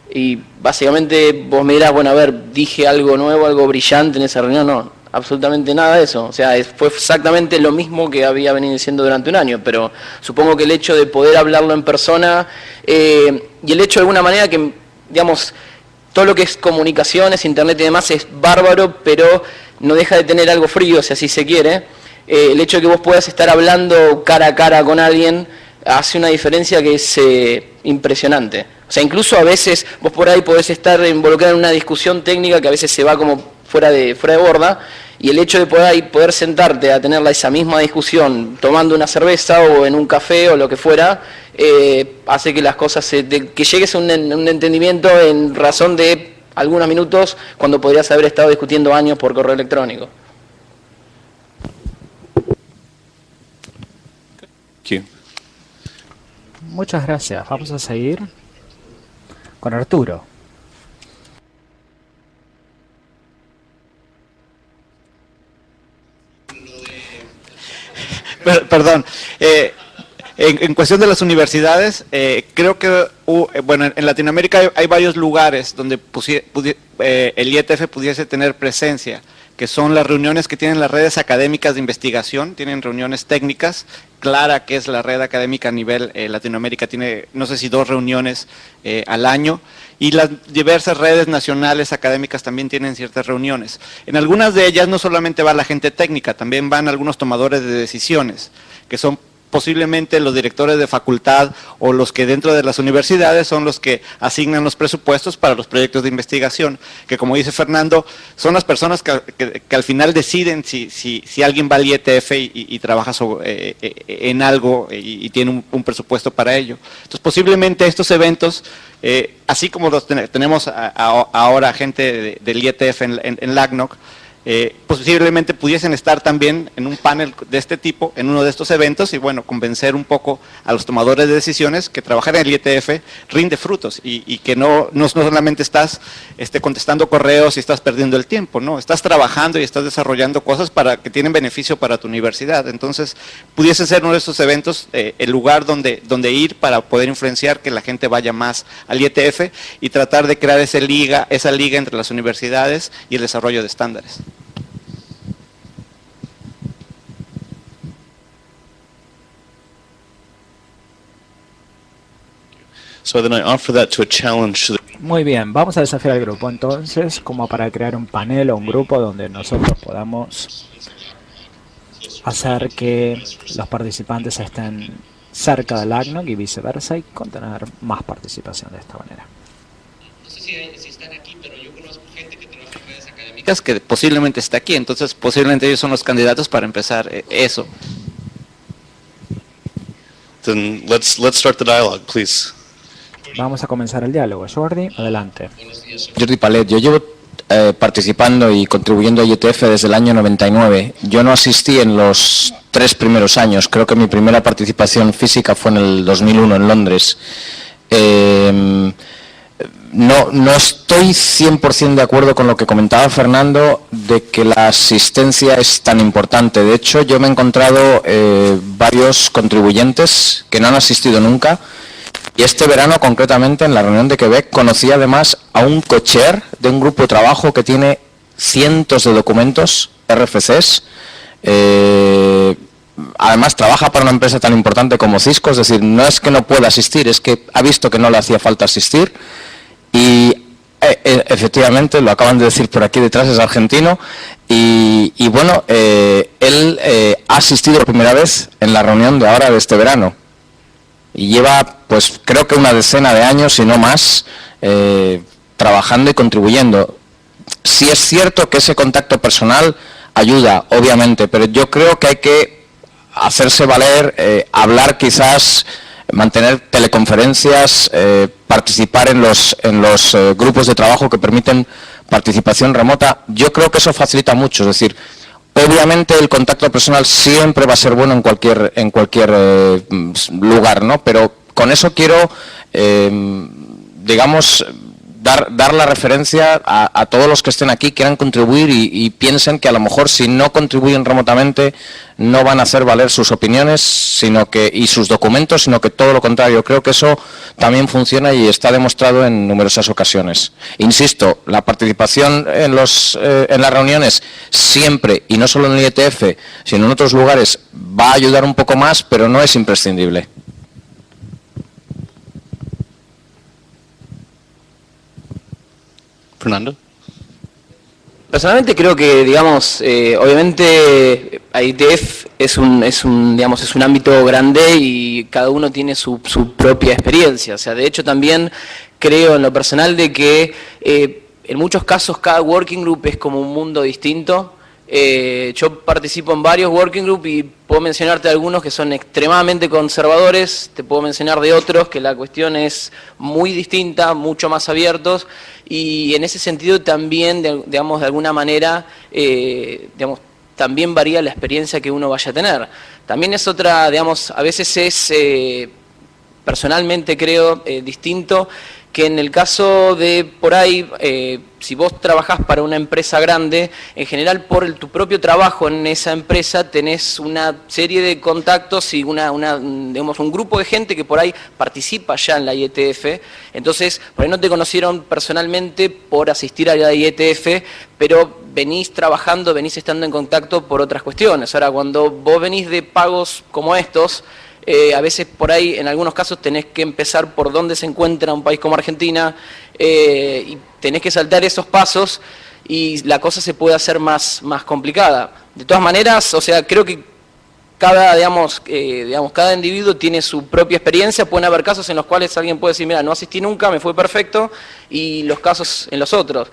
Y básicamente vos me dirás, bueno, a ver, dije algo nuevo, algo brillante en esa reunión. No, absolutamente nada de eso. O sea, fue exactamente lo mismo que había venido diciendo durante un año, pero supongo que el hecho de poder hablarlo en persona y el hecho de alguna manera que, digamos, todo lo que es comunicaciones, internet y demás es bárbaro, pero no deja de tener algo frío, si así se quiere. El hecho de que vos puedas estar hablando cara a cara con alguien hace una diferencia que es impresionante. O sea, incluso a veces vos por ahí podés estar involucrado en una discusión técnica que a veces se va como fuera de borda, y el hecho de poder sentarte a tener esa misma discusión tomando una cerveza o en un café o lo que fuera, hace que las cosas, que llegues a un entendimiento en razón de algunos minutos cuando podrías haber estado discutiendo años por correo electrónico. Muchas gracias. Vamos a seguir con Arturo. Perdón. En cuestión de las universidades, creo que bueno, en Latinoamérica hay varios lugares donde el IETF pudiese tener presencia, que son las reuniones que tienen las redes académicas de investigación, tienen reuniones técnicas. Clara, que es la red académica a nivel Latinoamérica, tiene no sé si 2 reuniones al año, y las diversas redes nacionales académicas también tienen ciertas reuniones. En algunas de ellas no solamente va la gente técnica, también van algunos tomadores de decisiones, que son posiblemente los directores de facultad o los que dentro de las universidades son los que asignan los presupuestos para los proyectos de investigación, que como dice Fernando, son las personas que al final deciden si alguien va al IETF y trabaja en algo y tiene un presupuesto para ello. Entonces posiblemente estos eventos, así como los tenemos ahora gente del IETF en LACNOC, posiblemente pudiesen estar también en un panel de este tipo, en uno de estos eventos, y bueno, convencer un poco a los tomadores de decisiones que trabajar en el IETF rinde frutos y que no solamente estás contestando correos y estás perdiendo el tiempo, ¿no? Estás trabajando y estás desarrollando cosas que tienen beneficio para tu universidad. Entonces, pudiese ser uno de estos eventos el lugar donde ir para poder influenciar que la gente vaya más al IETF y tratar de crear esa liga entre las universidades y el desarrollo de estándares. So then I offer that to a challenge to the Muy bien, vamos a desafiar al grupo entonces, como para crear un panel o un grupo donde nosotros podamos hacer que los participantes estén cerca del LACNOC y viceversa, y contener más participación de esta manera. No sé si están aquí, pero yo conozco gente que trabaja en redes académicas que posiblemente está aquí, entonces posiblemente ellos son los candidatos para empezar eso. Then let's start the dialogue, please. Vamos a comenzar el diálogo. Jordi, adelante. Jordi Palet, yo llevo participando y contribuyendo a IETF desde el año 99. Yo no asistí en los 3 primeros años, creo que mi primera participación física fue en el 2001 en Londres. No estoy 100% de acuerdo con lo que comentaba Fernando de que la asistencia es tan importante. De hecho, yo me he encontrado varios contribuyentes que no han asistido nunca. Y este verano, concretamente, en la reunión de Quebec, conocí además a un co-chair de un grupo de trabajo que tiene cientos de documentos, RFCs. Además, trabaja para una empresa tan importante como Cisco, es decir, no es que no pueda asistir, es que ha visto que no le hacía falta asistir. Y efectivamente, lo acaban de decir por aquí detrás, es argentino. Y bueno, él ha asistido por primera vez en la reunión de ahora de este verano. Y lleva, pues creo que una decena de años, si no más, trabajando y contribuyendo. Sí es cierto que ese contacto personal ayuda, obviamente, pero yo creo que hay que hacerse valer, hablar quizás, mantener teleconferencias, participar en los grupos de trabajo que permiten participación remota. Yo creo que eso facilita mucho, es decir, obviamente el contacto personal siempre va a ser bueno en cualquier lugar, ¿no? Pero con eso quiero, digamos, dar la referencia a todos los que estén aquí, quieran contribuir y piensen que a lo mejor si no contribuyen remotamente no van a hacer valer sus opiniones y sus documentos, sino que todo lo contrario. Creo que eso también funciona y está demostrado en numerosas ocasiones. Insisto, la participación en las reuniones siempre, y no solo en el IETF, sino en otros lugares, va a ayudar un poco más, pero no es imprescindible. Fernando? Personalmente creo que, digamos, obviamente IETF es un ámbito grande y cada uno tiene su propia experiencia. O sea, de hecho también creo en lo personal de que en muchos casos cada working group es como un mundo distinto. Yo participo en varios working group y puedo mencionarte algunos que son extremadamente conservadores, te puedo mencionar de otros que la cuestión es muy distinta, mucho más abiertos, y en ese sentido también, digamos, de alguna manera, también varía la experiencia que uno vaya a tener. También es otra, digamos, a veces es, personalmente creo, distinto que en el caso de por ahí, si vos trabajás para una empresa grande, en general por tu propio trabajo en esa empresa tenés una serie de contactos y digamos, un grupo de gente que por ahí participa ya en la IETF, entonces por ahí no te conocieron personalmente por asistir a la IETF, pero venís trabajando, venís estando en contacto por otras cuestiones. Ahora, cuando vos venís de pagos como estos, a veces por ahí, en algunos casos, tenés que empezar por dónde se encuentra un país como Argentina y tenés que saltar esos pasos y la cosa se puede hacer más complicada. De todas maneras, o sea, creo que cada individuo tiene su propia experiencia. Pueden haber casos en los cuales alguien puede decir, mira, no asistí nunca, me fue perfecto, y los casos en los otros.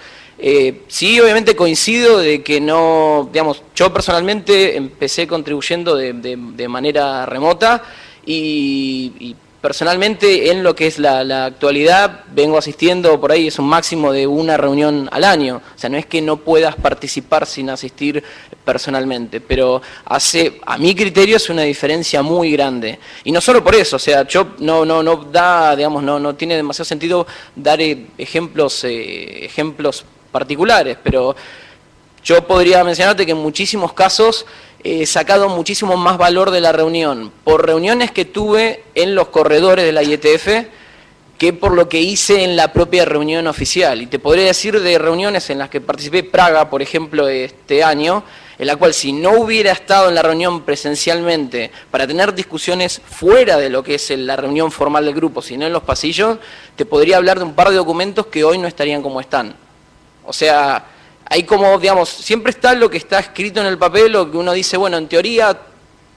Sí, obviamente coincido de que no, digamos, yo personalmente empecé contribuyendo de manera remota y personalmente en lo que es la actualidad vengo asistiendo, por ahí es un máximo de una reunión al año, o sea, no es que no puedas participar sin asistir personalmente, pero a mi criterio es una diferencia muy grande, y no solo por eso, o sea, yo no tiene demasiado sentido dar ejemplos particulares, pero yo podría mencionarte que en muchísimos casos he sacado muchísimo más valor de la reunión por reuniones que tuve en los corredores de la IETF que por lo que hice en la propia reunión oficial. Y te podría decir de reuniones en las que participé, Praga, por ejemplo, este año, en la cual si no hubiera estado en la reunión presencialmente para tener discusiones fuera de lo que es la reunión formal del grupo, sino en los pasillos, te podría hablar de un par de documentos que hoy no estarían como están. O sea, hay como, digamos, siempre está lo que está escrito en el papel, lo que uno dice, bueno, en teoría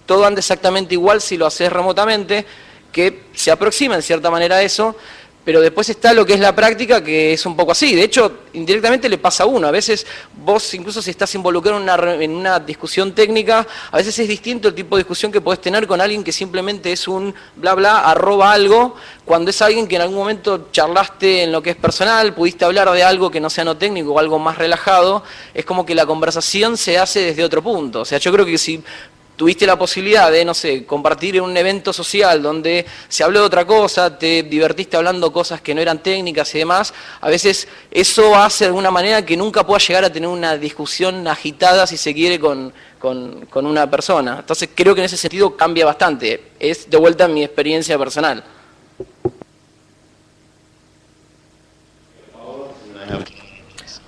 todo anda exactamente igual si lo haces remotamente, que se aproxima en cierta manera a eso, pero después está lo que es la práctica, que es un poco así. De hecho, indirectamente le pasa a uno. A veces vos, incluso si estás involucrado en una discusión técnica, a veces es distinto el tipo de discusión que podés tener con alguien que simplemente es un bla bla, arroba algo, cuando es alguien que en algún momento charlaste en lo que es personal, pudiste hablar de algo que no sea no técnico o algo más relajado, es como que la conversación se hace desde otro punto. O sea, yo creo que si tuviste la posibilidad de, no sé, compartir en un evento social donde se habló de otra cosa, te divertiste hablando cosas que no eran técnicas y demás, a veces eso hace de alguna manera que nunca puedas llegar a tener una discusión agitada, si se quiere, con una persona. Entonces creo que en ese sentido cambia bastante. Es de vuelta mi experiencia personal.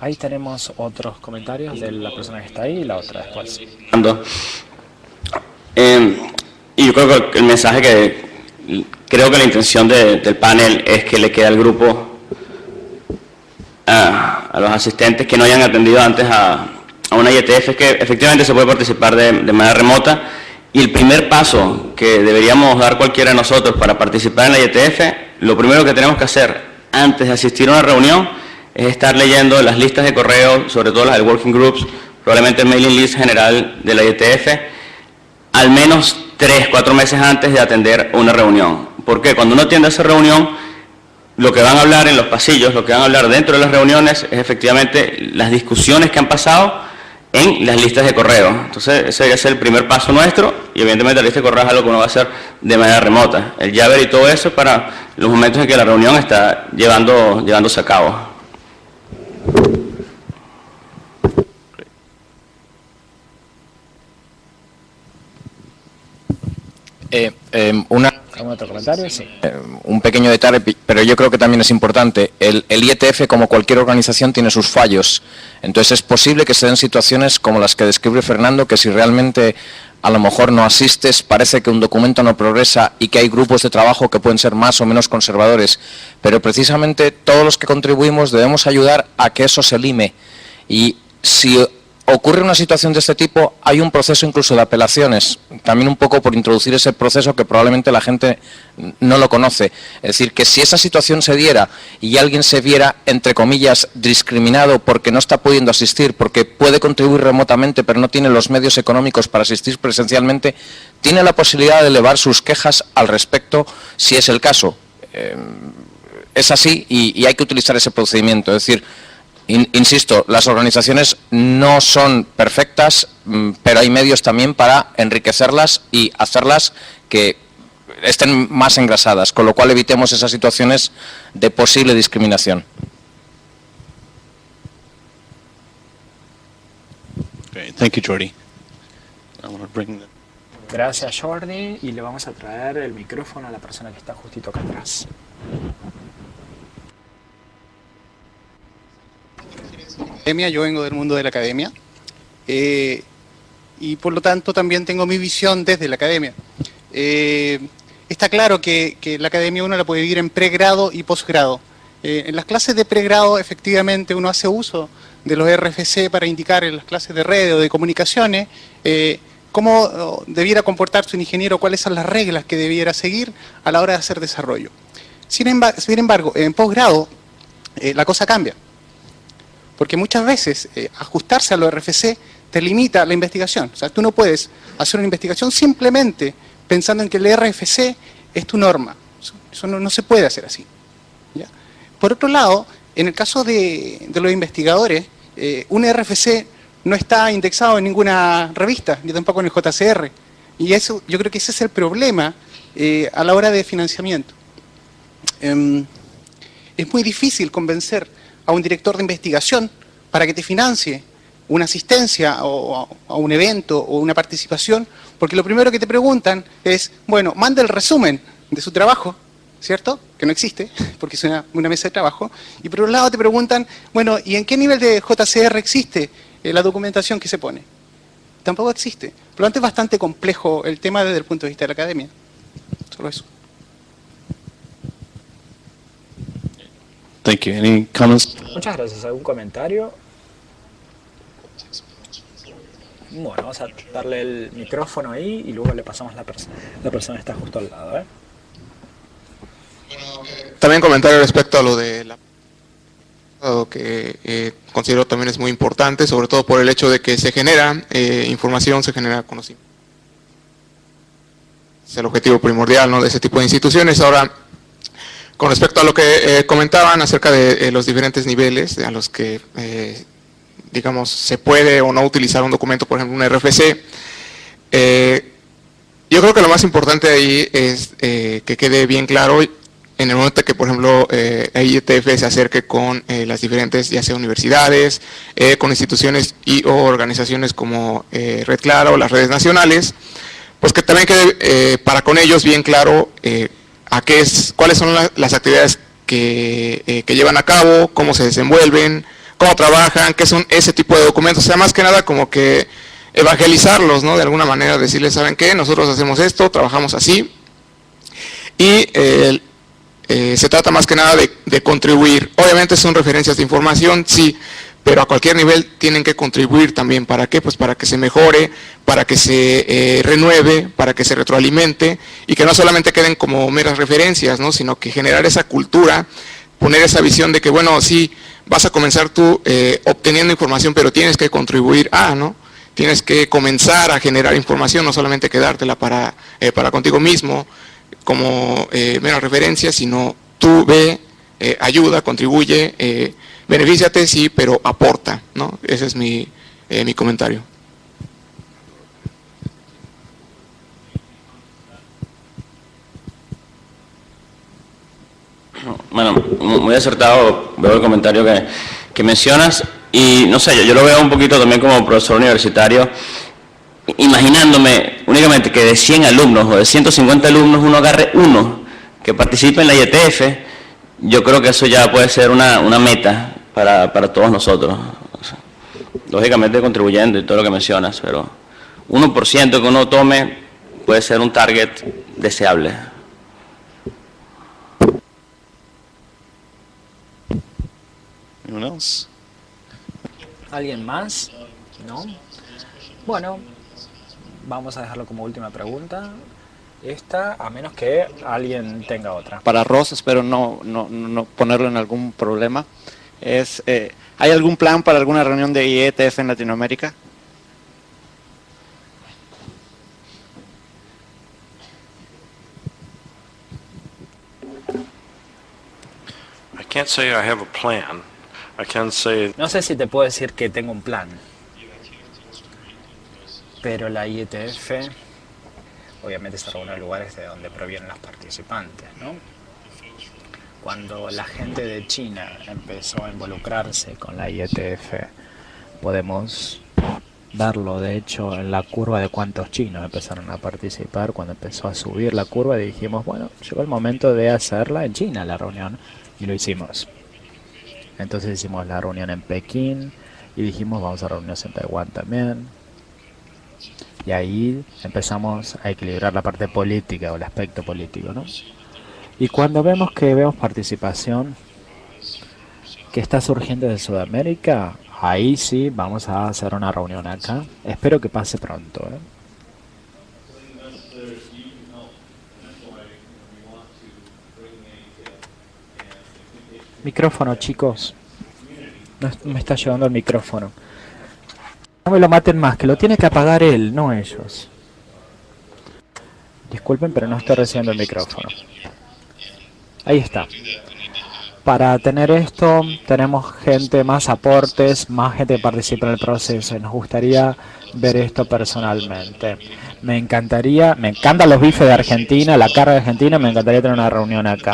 Ahí tenemos otros comentarios de la persona que está ahí y la otra después. Y yo creo que el mensaje creo que la intención del panel es que le quede al grupo, a los asistentes que no hayan atendido antes a una IETF, es que efectivamente se puede participar de manera remota, y el primer paso que deberíamos dar cualquiera de nosotros para participar en la IETF, lo primero que tenemos que hacer antes de asistir a una reunión es estar leyendo las listas de correo, sobre todo las del Working Groups, probablemente el mailing list general de la IETF, al menos 3-4 meses antes de atender una reunión. Porque cuando uno atiende esa reunión, lo que van a hablar en los pasillos, lo que van a hablar dentro de las reuniones, es efectivamente las discusiones que han pasado en las listas de correo. Entonces, ese debería ser el primer paso nuestro, y evidentemente la lista de correo es algo que uno va a hacer de manera remota. El Jabber y todo eso es para los momentos en que la reunión está llevándose a cabo. ¿Algún otro comentario? Sí. Un pequeño detalle, pero yo creo que también es importante. El IETF, como cualquier organización, tiene sus fallos. Entonces es posible que se den situaciones como las que describe Fernando, que si realmente a lo mejor no asistes, parece que un documento no progresa y que hay grupos de trabajo que pueden ser más o menos conservadores. Pero precisamente todos los que contribuimos debemos ayudar a que eso se lime. Y si ocurre una situación de este tipo, hay un proceso incluso de apelaciones, también un poco por introducir ese proceso que probablemente la gente no lo conoce. Es decir, que si esa situación se diera y alguien se viera, entre comillas, discriminado porque no está pudiendo asistir, porque puede contribuir remotamente pero no tiene los medios económicos para asistir presencialmente, tiene la posibilidad de elevar sus quejas al respecto, si es el caso. Es así y hay que utilizar ese procedimiento. Es decir, insisto, las organizaciones no son perfectas, pero hay medios también para enriquecerlas y hacerlas que estén más engrasadas, con lo cual evitemos esas situaciones de posible discriminación. Great. Thank you, Jordi. I want to bring the... Gracias, Jordi, y le vamos a traer el micrófono a la persona que está justito acá atrás. Yo vengo del mundo de la academia y por lo tanto también tengo mi visión desde la academia. Está claro que la academia uno la puede vivir en pregrado y posgrado. En las clases de pregrado efectivamente uno hace uso de los RFC para indicar en las clases de redes o de comunicaciones cómo debiera comportarse un ingeniero, cuáles son las reglas que debiera seguir a la hora de hacer desarrollo. Sin embargo, en posgrado la cosa cambia. Porque muchas veces ajustarse a los RFC te limita la investigación. O sea, tú no puedes hacer una investigación simplemente pensando en que el RFC es tu norma. Eso no se puede hacer así. ¿Ya? Por otro lado, en el caso de los investigadores, un RFC no está indexado en ninguna revista, ni tampoco en el JCR. Y eso, yo creo que ese es el problema a la hora de financiamiento. Es muy difícil convencer a un director de investigación para que te financie una asistencia o a un evento o una participación, porque lo primero que te preguntan es, bueno, manda el resumen de su trabajo, ¿cierto? Que no existe, porque es una mesa de trabajo, y por un lado te preguntan, bueno, ¿y en qué nivel de JCR existe la documentación que se pone? Tampoco existe. Por lo tanto es bastante complejo el tema desde el punto de vista de la academia. Solo eso. Thank you. Any comments? Muchas gracias. ¿Algún comentario? Bueno, vamos a darle el micrófono ahí y luego le pasamos la persona. La persona está justo al lado, ¿eh? También comentario respecto a lo de la que considero también es muy importante, sobre todo por el hecho de que se genera información, se genera conocimiento. Es el objetivo primordial, ¿no?, de ese tipo de instituciones. Ahora, con respecto a lo que comentaban acerca de los diferentes niveles a los que, digamos, se puede o no utilizar un documento, por ejemplo, un RFC, yo creo que lo más importante ahí es que quede bien claro en el momento que, por ejemplo, IETF se acerque con las diferentes, ya sea universidades, con instituciones y o organizaciones como Red Clara o las redes nacionales, pues que también quede para con ellos bien claro cuáles son las actividades que llevan a cabo, cómo se desenvuelven, cómo trabajan, qué son ese tipo de documentos. O sea, más que nada como que evangelizarlos, ¿no? De alguna manera decirles, ¿saben qué? Nosotros hacemos esto, trabajamos así. Y se trata más que nada de contribuir. Obviamente son referencias de información, sí, pero a cualquier nivel tienen que contribuir también. ¿Para qué? Pues para que se mejore, para que se renueve, para que se retroalimente y que no solamente queden como meras referencias, ¿no?, sino que generar esa cultura, poner esa visión de que, bueno, sí, vas a comenzar tú obteniendo información, pero tienes que contribuir ¿no? Tienes que comenzar a generar información, no solamente quedártela para contigo mismo como mera referencia, sino tú ayuda, contribuye, benefíciate, sí, pero aporta, ¿no? Ese es mi comentario. Bueno, muy acertado, veo el comentario que mencionas y no sé, yo lo veo un poquito también como profesor universitario, imaginándome únicamente que de 100 alumnos o de 150 alumnos uno agarre uno que participe en la IETF. Yo creo que eso ya puede ser una meta para todos nosotros. O sea, lógicamente contribuyendo y todo lo que mencionas, pero 1% que uno tome puede ser un target deseable. Anyone else? ¿Alguien más? ¿No? Bueno, vamos a dejarlo como última pregunta. Esta, a menos que alguien tenga otra. Para Ross, espero no ponerlo en algún problema. ¿Hay algún plan para alguna reunión de IETF en Latinoamérica? I can't say I have a plan. I can say No sé si te puedo decir que tengo un plan, pero la IETF, obviamente se reúnen en lugares de donde provienen los participantes, ¿no? Cuando la gente de China empezó a involucrarse con la IETF, podemos verlo de hecho en la curva de cuántos chinos empezaron a participar. Cuando empezó a subir la curva dijimos, bueno, llegó el momento de hacerla en China la reunión, y lo hicimos. Entonces hicimos la reunión en Pekín y dijimos vamos a reunirnos en Taiwán también. Y ahí empezamos a equilibrar la parte política o el aspecto político, ¿no? Y cuando vemos participación que está surgiendo de Sudamérica, ahí sí vamos a hacer una reunión acá. Espero que pase pronto, ¿eh? Micrófono, chicos. No me está llevando el micrófono. No me lo maten más, que lo tiene que apagar él, no ellos. Disculpen, pero no estoy recibiendo el micrófono. Ahí está. Para tener esto, tenemos gente, más aportes, más gente que participa en el proceso. Y nos gustaría ver esto personalmente. Me encantan los bifes de Argentina, la carne de Argentina, me encantaría tener una reunión acá.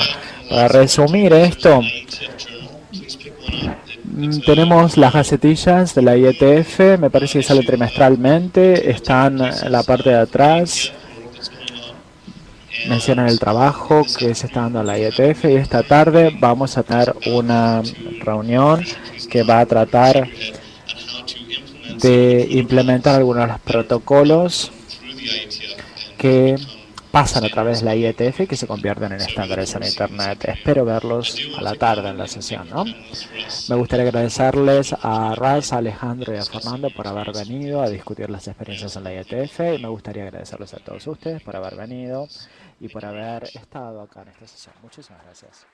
Para resumir esto, tenemos las gacetillas de la IETF, me parece que sale trimestralmente, están en la parte de atrás. Mencionan el trabajo que se está dando en la IETF, y esta tarde vamos a tener una reunión que va a tratar de implementar algunos de los protocolos que pasan a través de la IETF y que se convierten en estándares en Internet. Espero verlos a la tarde en la sesión, ¿no? Me gustaría agradecerles a Raz, a Alejandro y a Fernando por haber venido a discutir las experiencias en la IETF, y me gustaría agradecerles a todos ustedes por haber venido y por haber estado acá en esta sesión. Muchísimas gracias.